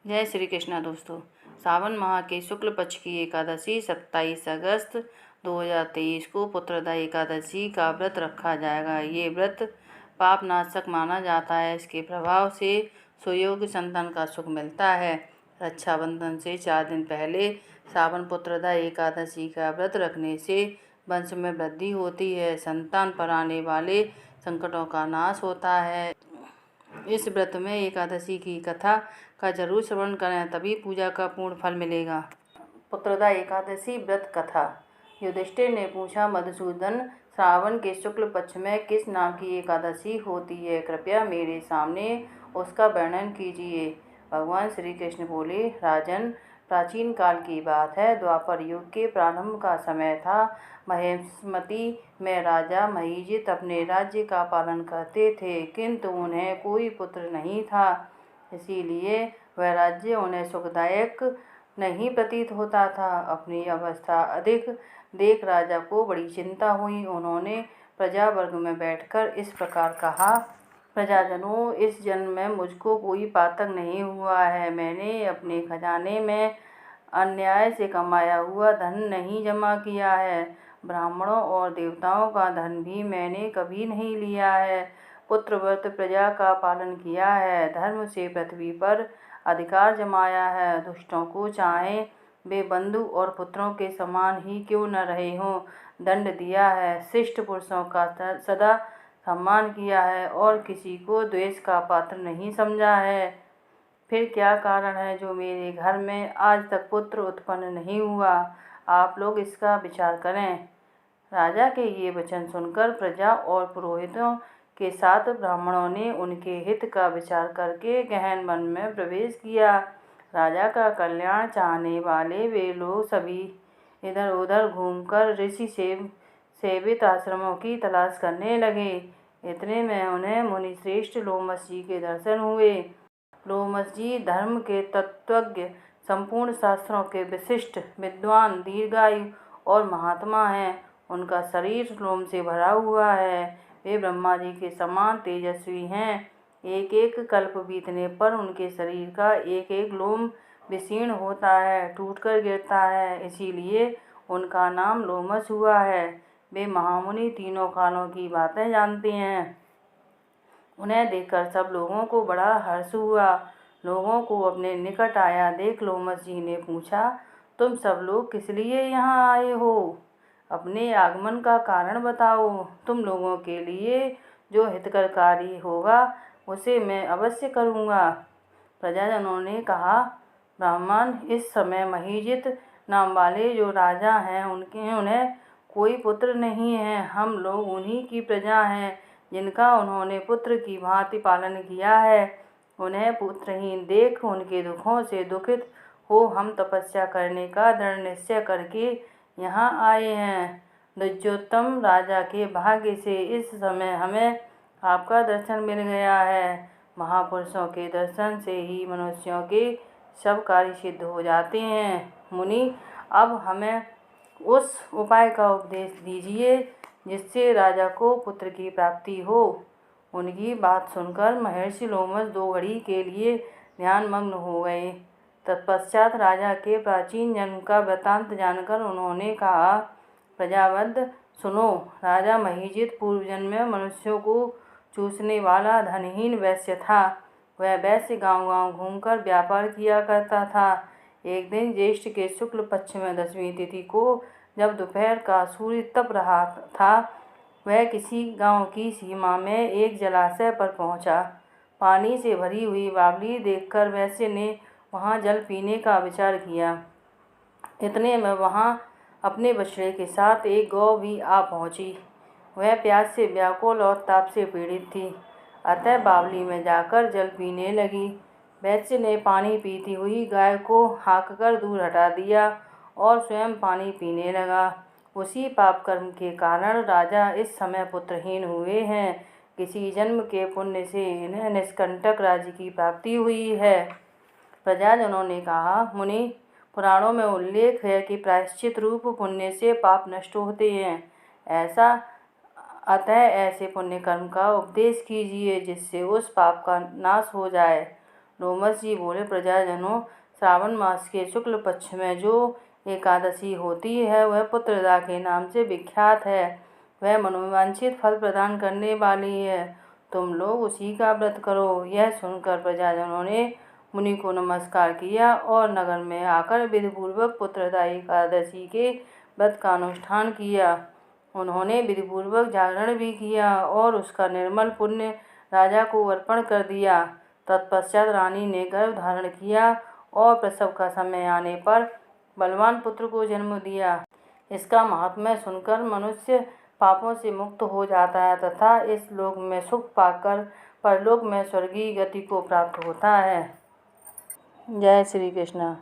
जय श्री कृष्णा दोस्तों। सावन माह के शुक्ल पक्ष की एकादशी 27 अगस्त 2023 को पुत्रदा एकादशी का व्रत रखा जाएगा। ये व्रत पापनाशक माना जाता है। इसके प्रभाव से सुयोग्य संतान का सुख मिलता है। रक्षाबंधन से 4 दिन पहले सावन पुत्रदा एकादशी का व्रत रखने से वंश में वृद्धि होती है, संतान पर आने वाले संकटों का नाश होता है। इस व्रत में एकादशी की कथा का जरूर श्रवण करें, तभी पूजा का पूर्ण फल मिलेगा। पुत्रदा एकादशी व्रत कथा। युधिष्ठिर ने पूछा, मधुसूदन, श्रावण के शुक्ल पक्ष में किस नाम की एकादशी होती है? कृपया मेरे सामने उसका वर्णन कीजिए। भगवान श्री कृष्ण बोले, राजन, प्राचीन काल की बात है। द्वापर युग के प्रारंभ का समय था। महेशमती में राजा महीजित अपने राज्य का पालन करते थे, किंतु उन्हें कोई पुत्र नहीं था। इसीलिए वह राज्य उन्हें सुखदायक नहीं प्रतीत होता था। अपनी अवस्था अधिक देख राजा को बड़ी चिंता हुई। उन्होंने प्रजा वर्ग में बैठकर इस प्रकार कहा, प्रजाजनों, इस जन्म में मुझको कोई पातक नहीं हुआ है। मैंने अपने खजाने में अन्याय से कमाया हुआ धन नहीं जमा किया है। ब्राह्मणों और देवताओं का धन भी मैंने कभी नहीं लिया है। पुत्रव्रत प्रजा का पालन किया है। धर्म से पृथ्वी पर अधिकार जमाया है। दुष्टों को चाहे वे बंधु और पुत्रों के समान ही क्यों न रहे हों, दंड दिया है। शिष्ट पुरुषों का सदा सम्मान किया है और किसी को द्वेष का पात्र नहीं समझा है। फिर क्या कारण है जो मेरे घर में आज तक पुत्र उत्पन्न नहीं हुआ? आप लोग इसका विचार करें। राजा के ये वचन सुनकर प्रजा और पुरोहितों के साथ ब्राह्मणों ने उनके हित का विचार करके गहन वन में प्रवेश किया। राजा का कल्याण चाहने वाले वे लोग सभी इधर उधर घूमकर ऋषि सेवित आश्रमों की तलाश करने लगे। इतने में उन्हें मुनि श्रेष्ठ लोमस जी के दर्शन हुए। लोमस जी धर्म के तत्वज्ञ, संपूर्ण शास्त्रों के विशिष्ट विद्वान, दीर्घायु और महात्मा हैं। उनका शरीर लोम से भरा हुआ है। वे ब्रह्मा जी के समान तेजस्वी हैं। एक एक कल्प बीतने पर उनके शरीर का एक एक लोम विशीर्ण होता है, टूटकर गिरता है। इसीलिए उनका नाम लोमस हुआ है। वे महामुनि तीनों कालों की बातें जानते हैं। उन्हें देखकर सब लोगों को बड़ा हर्ष हुआ। लोगों को अपने निकट आया देख लोमस जी ने पूछा, तुम सब लोग किस लिए यहाँ आए हो? अपने आगमन का कारण बताओ। तुम लोगों के लिए जो हितकर कार्य होगा उसे मैं अवश्य करूँगा। प्रजाजनों ने कहा, ब्राह्मण, इस समय महीजित नाम वाले जो राजा हैं उन्हें कोई पुत्र नहीं है। हम लोग उन्हीं की प्रजा हैं जिनका उन्होंने पुत्र की भांति पालन किया है। उन्हें पुत्रहीन देख उनके दुखों से दुखित हो हम तपस्या करने का दृढ़ निश्चय करके यहाँ आए हैं। द्विजोत्तम राजा के भाग्य से इस समय हमें आपका दर्शन मिल गया है। महापुरुषों के दर्शन से ही मनुष्यों के सब कार्य सिद्ध हो जाते हैं। मुनि, अब हमें उस उपाय का उपदेश दीजिए जिससे राजा को पुत्र की प्राप्ति हो। उनकी बात सुनकर महर्षि लोमस 2 घड़ी के लिए ध्यानमग्न हो गए। तत्पश्चात राजा के प्राचीन जन्म का वृत्तांत जानकर उन्होंने कहा, प्रजावद्ध सुनो। राजा महीजित पूर्व जन्म में मनुष्यों को चूसने वाला धनहीन वैश्य था। वह वैश्य गांव-गांव घूमकर व्यापार किया करता था। एक दिन ज्येष्ठ के शुक्ल पक्ष में 10वीं तिथि को जब दोपहर का सूर्य तप रहा था, वह किसी गांव की सीमा में एक जलाशय पर पहुंचा। पानी से भरी हुई बावली देखकर वैश्य ने वहां जल पीने का विचार किया। इतने में वहां अपने बछड़े के साथ एक गौ भी आ पहुंची। वह प्यास से व्याकुल और ताप से पीड़ित थी, अतः बावली में जाकर जल पीने लगी। वैश्य ने पानी पीती हुई गाय को हाँककर दूर हटा दिया और स्वयं पानी पीने लगा। उसी पाप कर्म के कारण राजा इस समय पुत्रहीन हुए हैं। किसी जन्म के पुण्य से इन्हें निष्कंटक राज्य की प्राप्ति हुई है। प्रजाजनों ने कहा, मुनि, पुराणों में उल्लेख है कि प्रायश्चित रूप पुण्य से पाप नष्ट होते हैं। अतः ऐसे पुण्य कर्म का उपदेश कीजिए जिससे उस पाप का नाश हो जाए। लोमस जी बोले, प्रजाजनों, श्रावण मास के शुक्ल पक्ष में जो एकादशी होती है वह पुत्रदा के नाम से विख्यात है। वह मनोवांछित फल प्रदान करने वाली है। तुम लोग उसी का व्रत करो। यह सुनकर प्रजाजनों ने मुनि को नमस्कार किया और नगर में आकर विधिपूर्वक पुत्रदा एकादशी के व्रत का अनुष्ठान किया। उन्होंने विधिपूर्वक जागरण भी किया और उसका निर्मल पुण्य राजा को अर्पण कर दिया। तत्पश्चात रानी ने गर्भ धारण किया और प्रसव का समय आने पर बलवान पुत्र को जन्म दिया। इसका महात्म्य सुनकर मनुष्य पापों से मुक्त हो जाता है तथा इस लोक में सुख पाकर परलोक में स्वर्गीय गति को प्राप्त होता है। जय श्री कृष्ण।